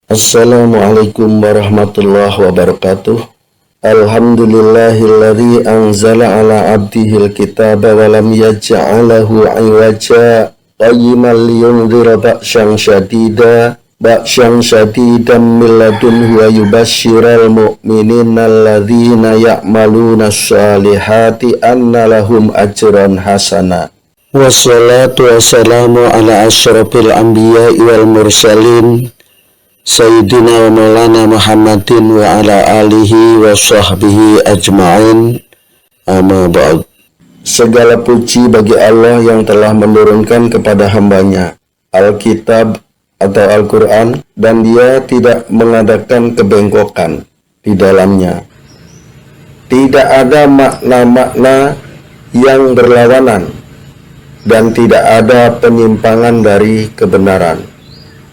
Assalamualaikum warahmatullahi wabarakatuh. Alhamdulillahilladzi anzala ala abdihil kitaba wa lam yaj'alahu 'iwaja qayyiman liyunzira ba'syan syadidan min ladunhu wa yubashsyiral mu'minina alladzina ya'maluna shalihati anna lahum ajran hasana. Wassalatu wassalamu ala asyrafil anbiya'i wal mursalin Sayyidina wa maulana Muhammadin wa ala alihi wa sahbihi ajma'in, amma ba'd. Segala puji bagi Allah yang telah menurunkan kepada hambanya Alkitab atau Al-Quran, dan dia tidak mengadakan kebengkokan di dalamnya. Tidak ada makna-makna yang berlawanan dan tidak ada penyimpangan dari kebenaran,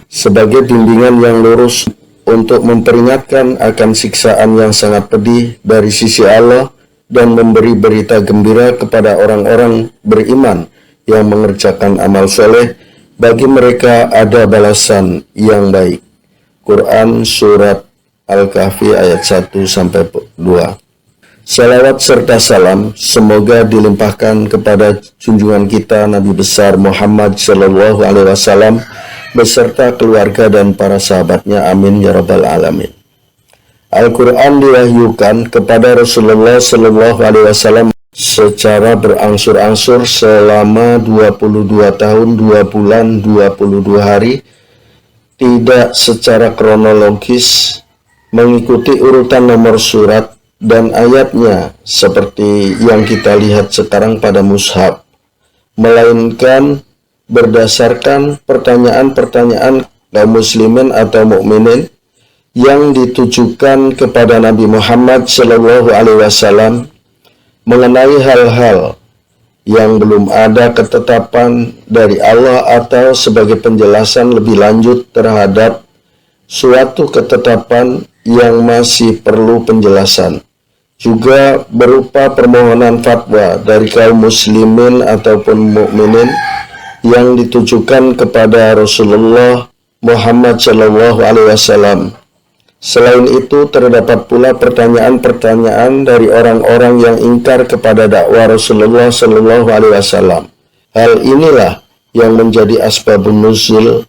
sebagai bimbingan yang lurus untuk memperingatkan akan siksaan yang sangat pedih dari sisi Allah dan memberi berita gembira kepada orang-orang beriman yang mengerjakan amal soleh. Bagi mereka ada balasan yang baik. Quran Surat Al-Kahfi ayat 1-2. Salawat serta salam semoga dilimpahkan kepada junjungan kita Nabi besar Muhammad Sallallahu Alaihi Wasallam beserta keluarga dan para sahabatnya, amin ya rabbal alamin. Al-Quran diwahyukan kepada Rasulullah Sallallahu Alaihi Wasallam secara berangsur-angsur selama 22 tahun 2 bulan 22 hari, tidak secara kronologis mengikuti urutan nomor surat dan ayatnya seperti yang kita lihat sekarang pada mushaf, melainkan berdasarkan pertanyaan-pertanyaan kaum muslimin atau mukminin yang ditujukan kepada Nabi Muhammad Sallallahu Alaihi Wasallam mengenai hal-hal yang belum ada ketetapan dari Allah atau sebagai penjelasan lebih lanjut terhadap suatu ketetapan yang masih perlu penjelasan, juga berupa permohonan fatwa dari kaum muslimin ataupun mukminin yang ditujukan kepada Rasulullah Muhammad Sallallahu Alaihi Wasallam. Selain itu, terdapat pula pertanyaan-pertanyaan dari orang-orang yang ingkar kepada dakwah Rasulullah Sallallahu Alaihi Wasallam. Hal inilah yang menjadi asbabun nuzul,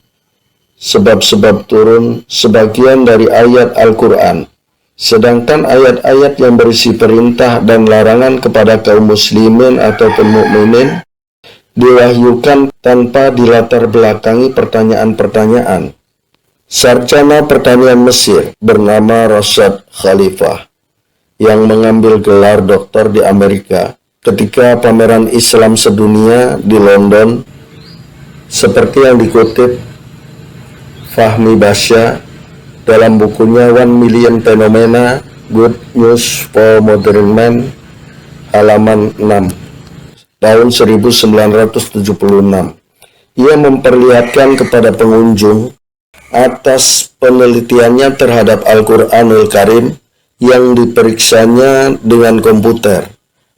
sebab-sebab turun sebagian dari ayat Al-Quran. Sedangkan ayat-ayat yang berisi perintah dan larangan kepada kaum muslimin ataupun mukminin diwahyukan tanpa dilatar belakangi pertanyaan-pertanyaan. Sarjana pertanian Mesir bernama Rashad Khalifah yang mengambil gelar doktor di Amerika ketika pameran Islam sedunia di London, seperti yang dikutip Fahmi Basya dalam bukunya One Million Phenomena Good News for Modern Man, halaman 6. Tahun 1976, ia memperlihatkan kepada pengunjung atas penelitiannya terhadap Al-Quranul Karim yang diperiksanya dengan komputer.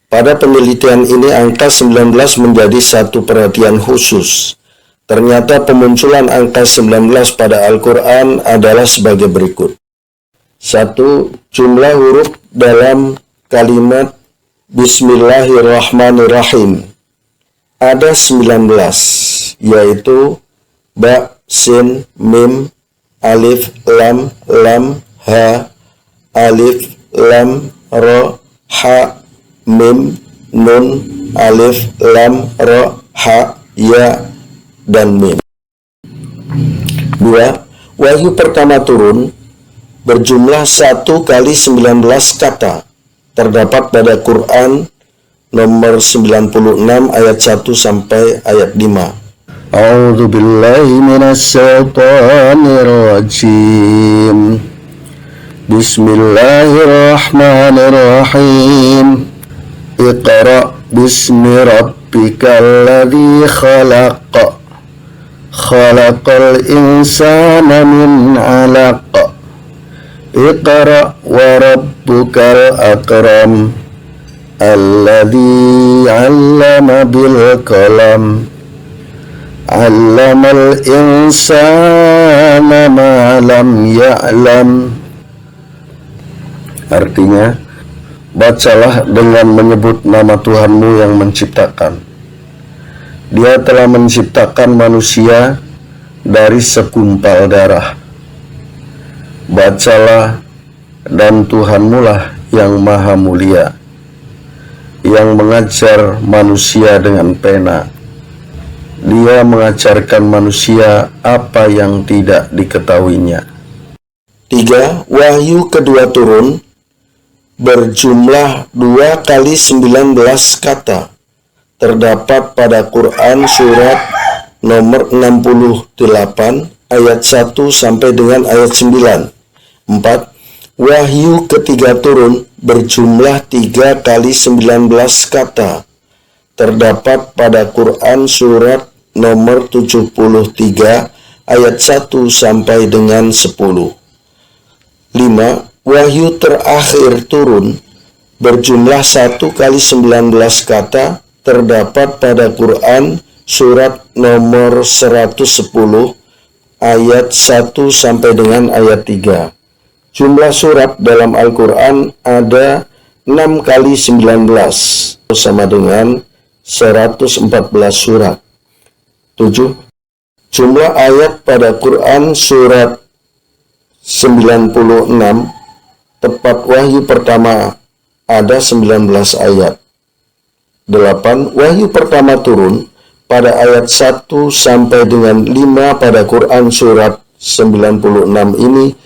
Pada penelitian ini angka 19 menjadi satu perhatian khusus. Ternyata pemunculan angka 19 pada Al-Quran adalah sebagai berikut. 1. Jumlah huruf dalam kalimat Bismillahirrahmanirrahim ada 19, yaitu ba, sin, mim, alif, lam, ha, alif, lam, ro, ha, mim, nun, alif, lam, ro, ha, ya, dan mim. 2. Wahyu pertama turun berjumlah 1 kali 19 kata. Terdapat pada Quran nomor 96 ayat 1 sampai ayat 5. A'udzu billahi minasyaitonir rajim. Bismillahirrahmanirrahim. Iqra bismi rabbikal ladzi khalaq. Khalaqal insana min 'alaq. Iqra wa rabbukal akram alladzi 'allama bil qalam 'allamal insana ma lam ya'lam. Artinya, bacalah dengan menyebut nama Tuhanmu yang menciptakan. Dia telah menciptakan manusia dari segumpal darah. Bacalah, dan Tuhanmu lah yang maha mulia, yang mengajar manusia dengan pena. Dia mengajarkan manusia apa yang tidak diketahuinya. 3. Wahyu kedua turun berjumlah 2 kali 19 kata. Terdapat pada Quran surat nomor 68 ayat 1 sampai dengan ayat 9. 4. Wahyu ketiga turun berjumlah 3 kali 19 kata. Terdapat pada Quran surat nomor 73 ayat 1 sampai dengan 10. 5. Wahyu terakhir turun berjumlah 1 kali 19 kata. Terdapat pada Quran surat nomor 110 ayat 1 sampai dengan ayat 3. Jumlah surat dalam Al-Quran ada 6 kali 19 sama dengan 114 surat. 7. Jumlah ayat pada Quran surat 96, tepat wahyu pertama ada 19 ayat. 8. Wahyu pertama turun pada ayat 1 sampai dengan 5 pada Quran surat 96 ini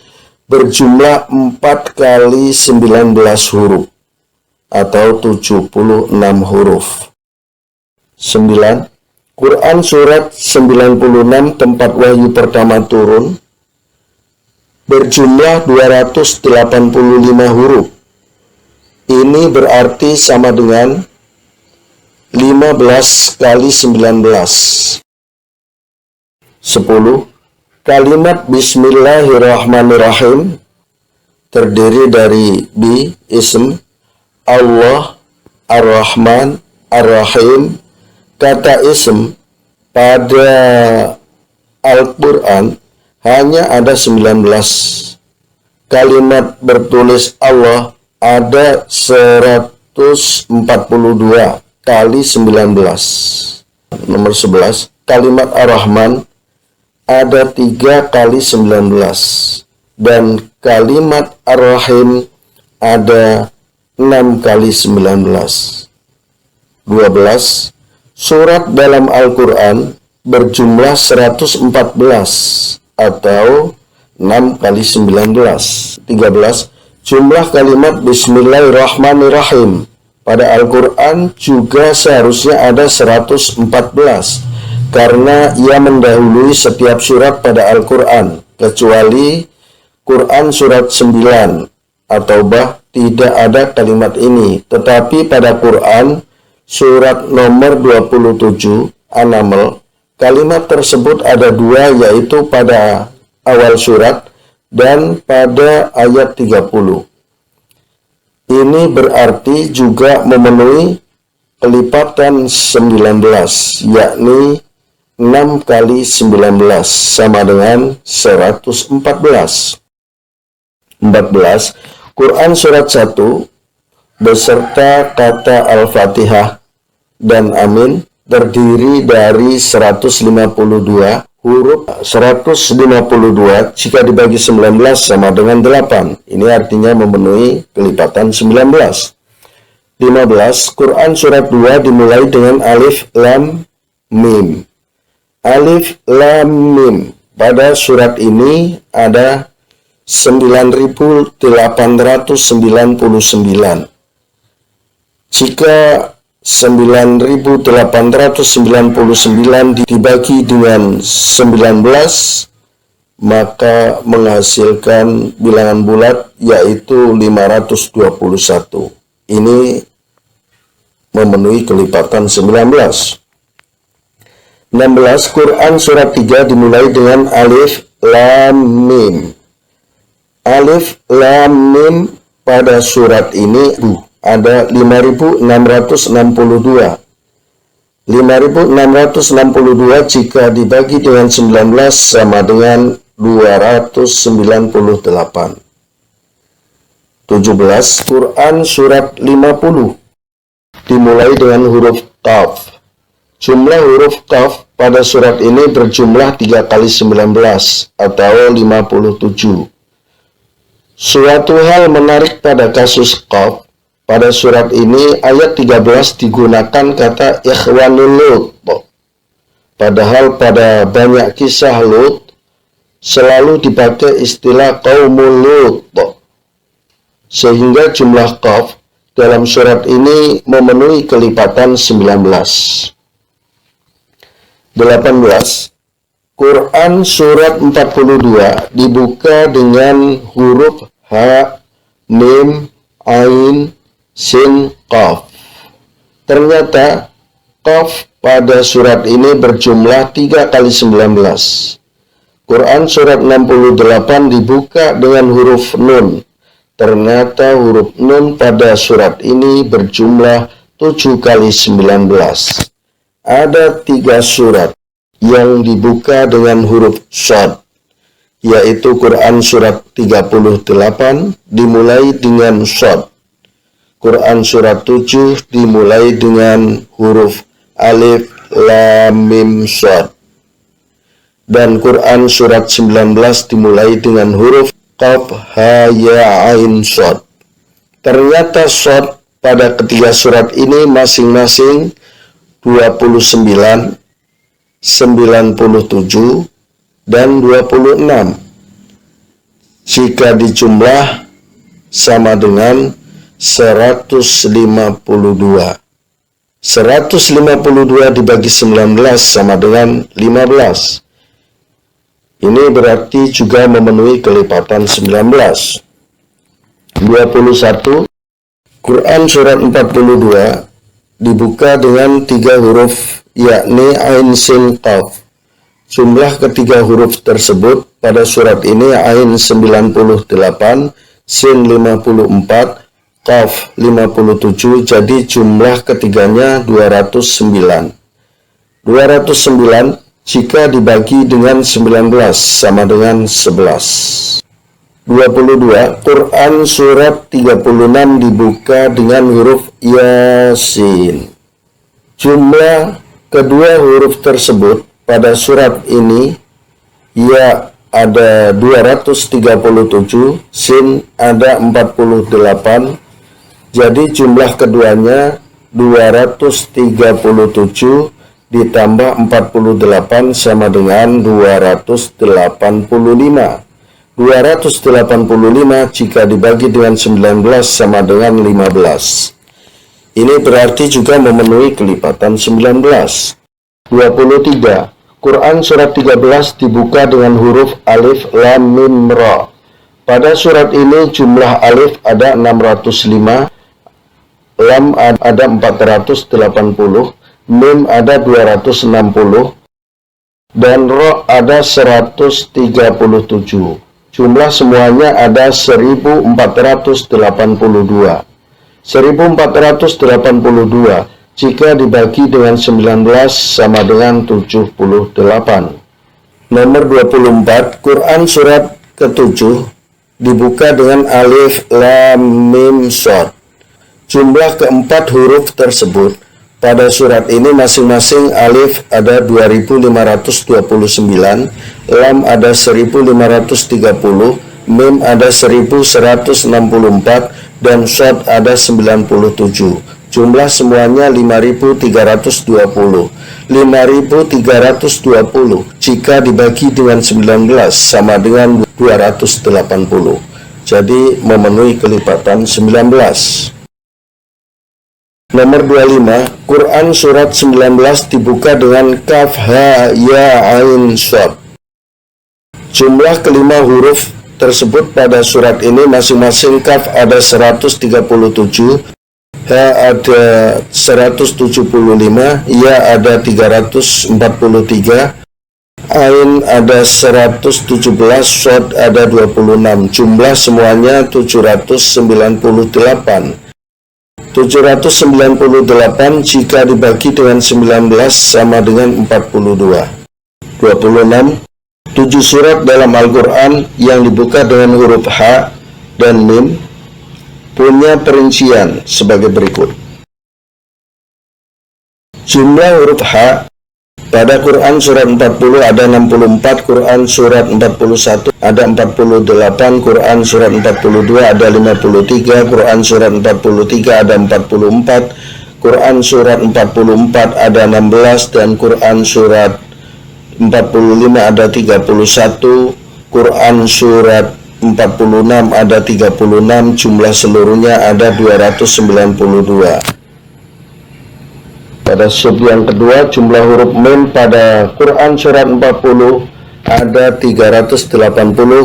berjumlah 4 kali 19 huruf atau 76 huruf. 9. Quran surat 96 tempat wahyu pertama turun berjumlah 285 huruf. Ini berarti sama dengan 15 kali 19. 10. Kalimat Bismillahirrahmanirrahim terdiri dari bi, ism, Allah, Ar-Rahman, Ar-Rahim. Kata ism pada Al-Quran hanya ada 19. Kalimat bertulis Allah ada 142 kali 19. Nomor 11. Kalimat Ar-Rahman ada 3 kali 19. Dan kalimat Ar-Rahim ada 6 kali 19. 12. Surat dalam Al-Quran berjumlah 114 atau 6 kali 19. 13. Jumlah kalimat Bismillahirrahmanirrahim pada Al-Quran juga seharusnya ada 114 karena ia mendahului setiap surat pada Al-Quran kecuali Quran surat 9 atau tidak ada kalimat ini. Tetapi pada Quran surat nomor 27 An-Naml kalimat tersebut ada 2, yaitu pada awal surat dan pada ayat 30. Ini berarti juga memenuhi kelipatan 19, yakni 6 kali 19 sama dengan 114. 14. Quran surat 1 beserta kata Al-Fatihah dan Amin terdiri dari 152 huruf. 152 jika dibagi 19 sama dengan 8. Ini artinya memenuhi kelipatan 19. 15. Quran surat 2 dimulai dengan Alif Lam Mim. Alif Lam Mim pada surat ini ada 9.899. Jika 9.899 dibagi dengan 19 maka menghasilkan bilangan bulat yaitu 521. Ini memenuhi kelipatan 19. 16. Quran surat 3 dimulai dengan Alif Lam Mim. Alif Lam Mim pada surat ini ada 5.662. 5.662 jika dibagi dengan 19 sama dengan 298. 17. Quran surat 50 dimulai dengan huruf Qaf. Jumlah huruf Qaf pada surat ini berjumlah 3 kali 19 atau 57. Suatu hal menarik pada kasus Qaf, pada surat ini ayat 13 digunakan kata ikhwanul Lut. Padahal pada banyak kisah Lut selalu dipakai istilah qaumul Lut. Sehingga jumlah Qaf dalam surat ini memenuhi kelipatan 19. 18. Quran surat 42 dibuka dengan huruf Ha, Mim, Ain, Sin, Qaf. Ternyata Qaf pada surat ini berjumlah 3 kali 19. Quran surat 68 dibuka dengan huruf Nun. Ternyata huruf Nun pada surat ini berjumlah 7 kali 19. Ada 3 surat yang dibuka dengan huruf Shad, yaitu Quran surat 38 dimulai dengan Shad. Quran surat 7 dimulai dengan huruf Alif, Lam, Mim, Shad. Dan Quran surat 19 dimulai dengan huruf Qaf, Ha, Ya, Ain, Shad. Ternyata Shad pada ketiga surat ini masing-masing 29, 97, dan 26. Jika dijumlah sama dengan 152. 152 dibagi 19 sama dengan 15. Ini berarti juga memenuhi kelipatan 19. 21. Quran surat 42 dibuka dengan 3 huruf, yakni Ain, Sin, Qaf. Jumlah ketiga huruf tersebut pada surat ini Ain 98, Sin 54, Qaf 57, jadi jumlah ketiganya 209. 209 jika dibagi dengan 19 sama dengan 11. 22. Quran surat 36 dibuka dengan huruf Yasin. Jumlah kedua huruf tersebut pada surat ini ya ada 237, Sin ada 48, jadi jumlah keduanya 237 ditambah 48 sama dengan 285. 285 jika dibagi dengan 19 sama dengan 15. Ini berarti juga memenuhi kelipatan 19. 23. Quran surat 13 dibuka dengan huruf Alif, Lam, Mim, Ra. Pada surat ini jumlah Alif ada 605, Lam ada 480, Mim ada 260, dan Ra ada 137. Jumlah semuanya ada 1482. 1482 jika dibagi dengan 19 sama dengan 78. Nomor 24, Quran surat ke-7 dibuka dengan Alif, Lam, Mim, Shad. Jumlah keempat huruf tersebut pada surat ini masing-masing Alif ada 2529, Lam ada 1530, Mim ada 1164, dan Shad ada 97. Jumlah semuanya 5320. 5320 jika dibagi dengan 19 sama dengan 280. Jadi memenuhi kelipatan 19. Nomor 25, Quran surat 19 dibuka dengan Kaf, Ha, Ya, Ain, Shad. Jumlah kelima huruf tersebut pada surat ini masing-masing Kaf ada 137, Ha ada 175, Ya ada 343, Ain ada 117, Shad ada 26. Jumlah semuanya 798. 798 jika dibagi dengan 19 sama dengan 42. 26. 7 surat dalam Al-Quran yang dibuka dengan huruf H dan Mim punya perincian sebagai berikut. Jumlah huruf H pada Quran surat 40 ada 64, Quran surat 41 ada 48, Quran surat 42 ada 53, Quran surat 43 ada 44, Quran surat 44 ada 16, dan Quran surat 45 ada 31, Quran surat 46 ada 36, jumlah seluruhnya ada 292. Pada sub yang kedua, jumlah huruf Mim pada Quran surat 40 ada 380,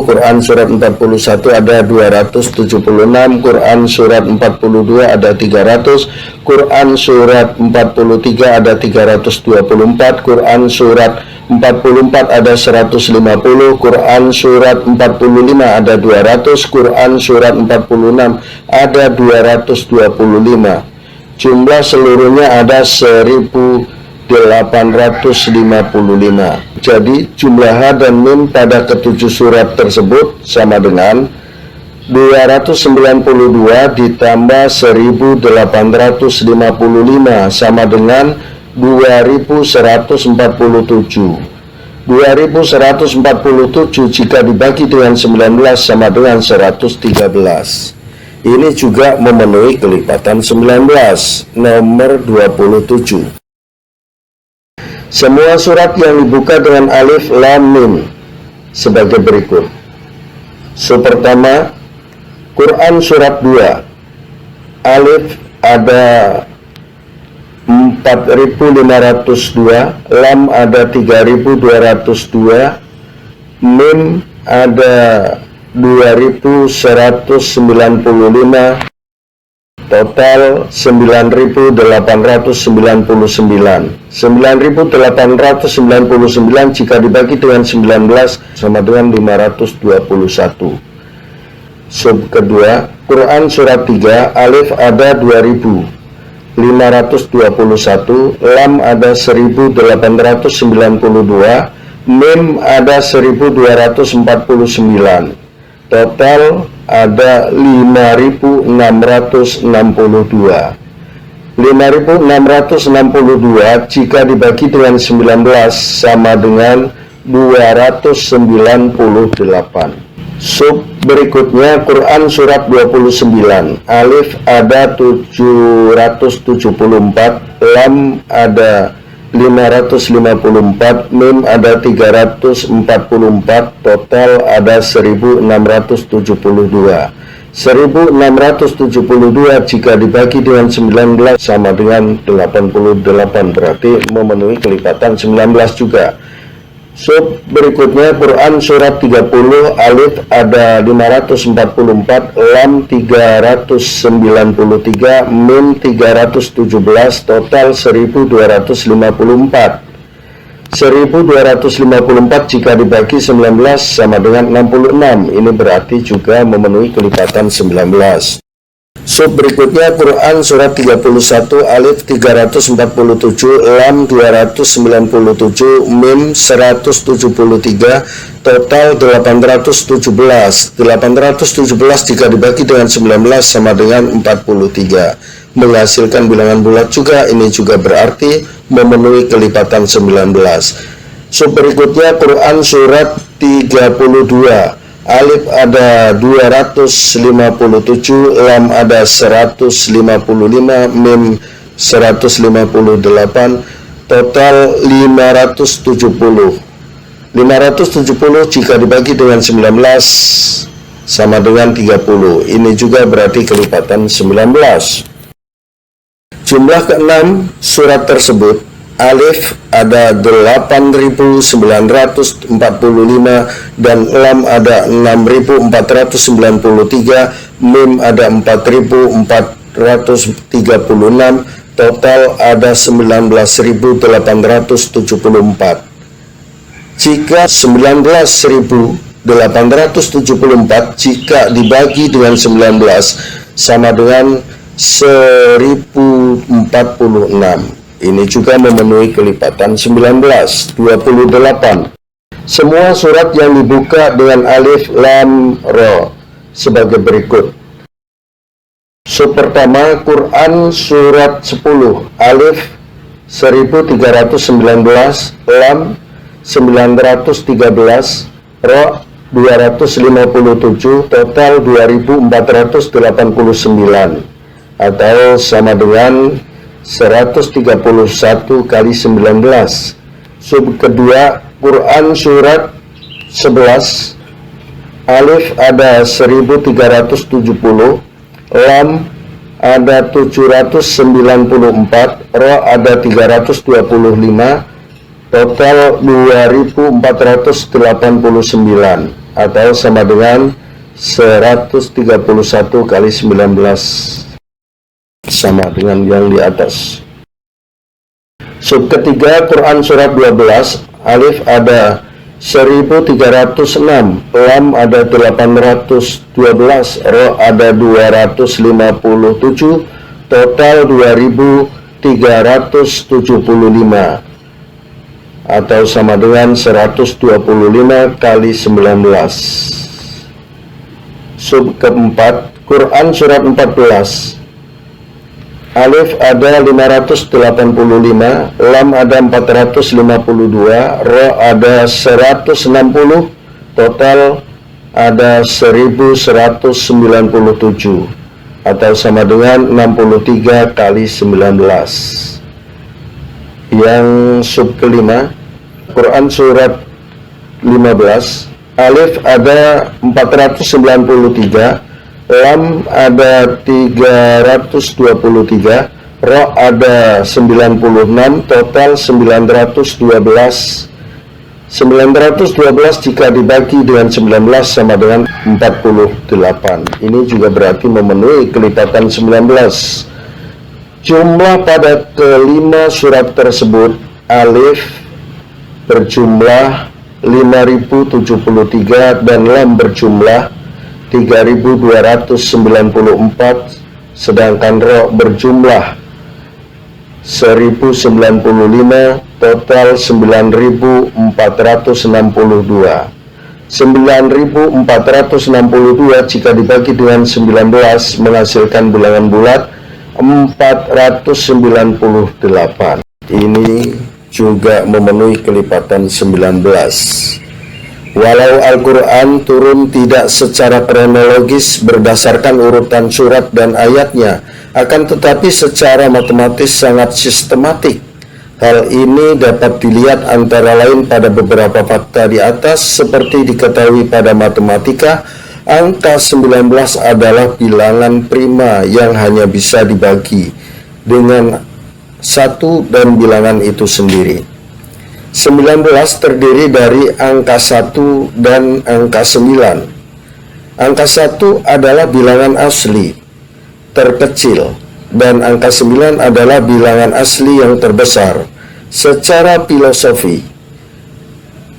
Quran surat 41 ada 276, Quran surat 42 ada 300, Quran surat 43 ada 324, Quran surat 44 ada 150, Quran surat 45 ada 200, Quran surat 46 ada 225. Jumlah seluruhnya ada 1855. Jadi jumlah H dan Mim pada ketujuh surat tersebut sama dengan 292 ditambah 1855 sama dengan 2147. 2147 jika dibagi dengan 19 sama dengan 113. Ini juga memenuhi kelipatan 19, nomor 27. Semua surat yang dibuka dengan alif, lam, mim sebagai berikut. Pertama, Quran surat 2. Alif ada 4502, lam ada 3202, mim ada 2195, total 9899. 9899 jika dibagi dengan 19 sama dengan 521. Sub kedua, Quran surat 3, alif ada 2521, lam ada 1892, mim ada 1249. Total ada 5662. 5662 jika dibagi dengan 19 sama dengan 298. Sub berikutnya Quran surat 29. Alif ada 774, lam ada 554, mim ada 344, total ada 1672. 1672 jika dibagi dengan 19 sama dengan 88, berarti memenuhi kelipatan 19 juga. Sub berikutnya Quran surat 30, alif ada 544, lam 393, mim 317, total 1254. 1254 jika dibagi 19 sama dengan 66. Ini berarti juga memenuhi kelipatan 19. Sub berikutnya Quran surat 31, alif 347, lam 297, mim 173, total 817. 817 jika dibagi dengan 19 sama dengan 43. Menghasilkan bilangan bulat juga, ini juga berarti memenuhi kelipatan 19. Sub berikutnya Quran surat 32. Alif ada 257, lam ada 155, mim 158, total 570. 570 jika dibagi dengan 19 sama dengan 30. Ini juga berarti kelipatan 19. Jumlah ke-6 surat tersebut, alif ada 8.945 dan lam ada 6.493, mim ada 4.436, total ada 19.874. Jika 19.874 jika dibagi dengan 19 sama dengan 1046. Ini juga memenuhi kelipatan 19, 28. Semua surat yang dibuka dengan alif, lam, ra sebagai berikut. Pertama, Quran surat 10, alif 1319, lam 913, ra 257, total 2489, atau sama dengan 131 kali 19. Sub kedua, Quran surat 11, alif ada 1370, lam ada 794, ra ada 325, total 2489, atau sama dengan 131 kali 19, sama dengan yang di atas. Sub ketiga, Quran surat 12, alif ada 1306, lam ada 812, ra ada 257, total 2375, atau sama dengan 125 kali 19. Sub keempat, Quran surat 14, alif ada 585, lam ada 452, ra ada 160, total ada 1197, atau sama dengan 63 kali 19. Yang sub kelima, Quran surat 15, alif ada 493, lam ada 323, ra ada 96, total 912. 912 jika dibagi dengan 19 sama dengan 48. Ini juga berarti memenuhi kelipatan 19. Jumlah pada kelima surat tersebut, alif berjumlah 5073 dan lam berjumlah 3294, sedangkan ra berjumlah 1095, total 9462. 9462 jika dibagi dengan 19 menghasilkan bilangan bulat 498. Ini juga memenuhi kelipatan 19. Walau Al-Quran turun tidak secara kronologis berdasarkan urutan surat dan ayatnya, akan tetapi secara matematis sangat sistematik. Hal ini dapat dilihat antara lain pada beberapa fakta di atas. Seperti diketahui pada matematika, angka 19 adalah bilangan prima yang hanya bisa dibagi dengan 1 dan bilangan itu sendiri. 19 terdiri dari angka 1 dan angka 9. Angka 1 adalah bilangan asli terkecil dan angka 9 adalah bilangan asli yang terbesar. Secara filosofi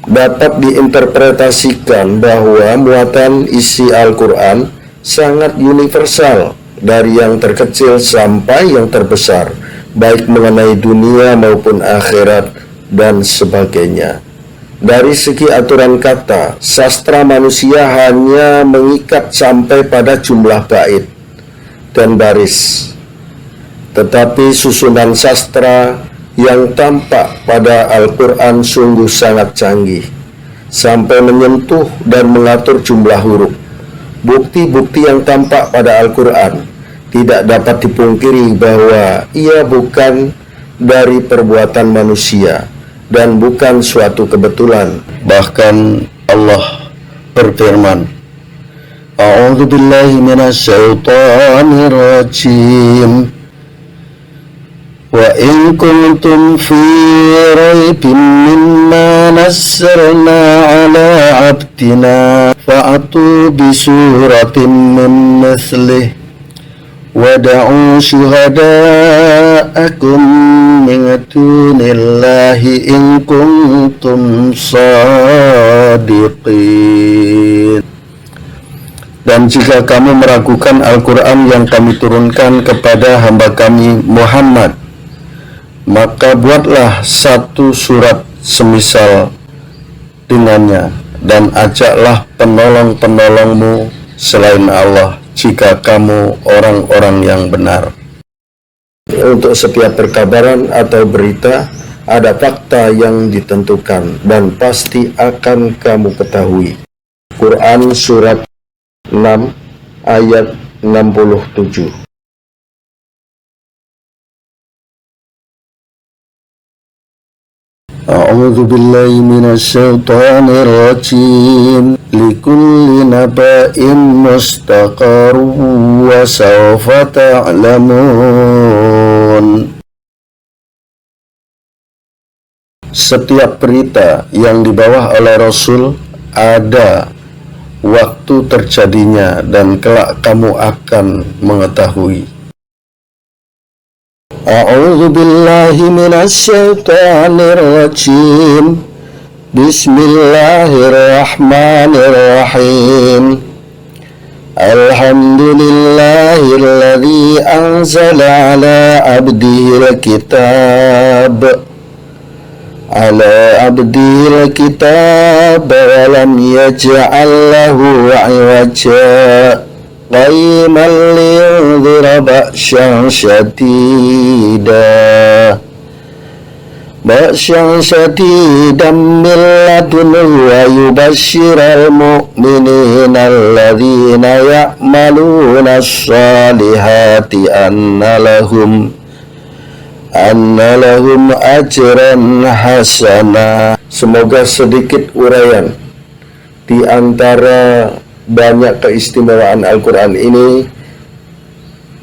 dapat diinterpretasikan bahwa muatan isi Al-Quran sangat universal dari yang terkecil sampai yang terbesar, baik mengenai dunia maupun akhirat dan sebagainya. Dari segi aturan kata, sastra manusia hanya mengikat sampai pada jumlah bait dan baris. Tetapi susunan sastra yang tampak pada Al-Quran sungguh sangat canggih, sampai menyentuh dan mengatur jumlah huruf. Bukti-bukti yang tampak pada Al-Quran tidak dapat dipungkiri bahwa ia bukan dari perbuatan manusia dan bukan suatu kebetulan. Bahkan Allah berfirman, A'udzu billahi minasyaitonir rajim. Wa in kuntum fi raibin mimma nazzalna ala 'abdina fa'atu bi suratin min mithlih wada'u syuhada'akum min dunillahi in kuntum shadiqin. Dan jika kamu meragukan Al-Quran yang kami turunkan kepada hamba kami Muhammad, maka buatlah satu surat semisal dengannya, dan ajaklah penolong-penolongmu selain Allah jika kamu orang-orang yang benar. Untuk setiap perkabaran atau berita ada fakta yang ditentukan dan pasti akan kamu ketahui. Quran Surat 6 ayat 67. A'udzu billahi minasy syaithanir rajim. Likulli naba'in mustaqarrun wa sawfa ta'lamun. Setiap berita yang dibawa oleh Rasul ada waktu terjadinya dan kelak kamu akan mengetahui. A'udzu billahi minasy syaithanir rajim. Bismillahirrahmanirrahim. Alhamdulillahilladzi anzala ala abdihil kitab wa lam yaj'al lahu 'iwaja qayyiman liyunzira ba'syan syadidan min ladunhu wa yubashshiral mu'minina alladzina ya'maluna as-salihati anna lahum ajran hasana. Semoga sedikit uraian di antara banyak keistimewaan Al-Quran ini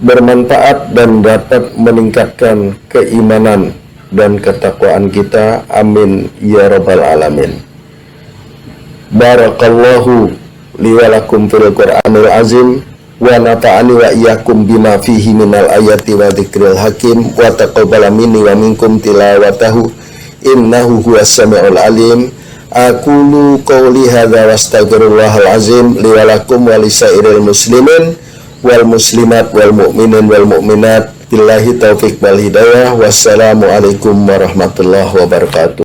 bermanfaat dan dapat meningkatkan keimanan dan ketakwaan kita. Amin ya rabbal alamin. Barakallahu li wa lakum fil Qur'anil azim wa nafa'ani wa iyyakum bima fihi minal ayati wa dzikril hakim wa taqabbala minni wa minkum tilawatahu innahu huwas samiul alim. Aqulu qawli hadza wastaghfirullahal azim li wa lakum wa lisairil muslimin wal muslimat wal mu'minin wal mu'minat. Billahi taufiq wal hidayah. Wassalamu alaikum warahmatullahi wabarakatuh.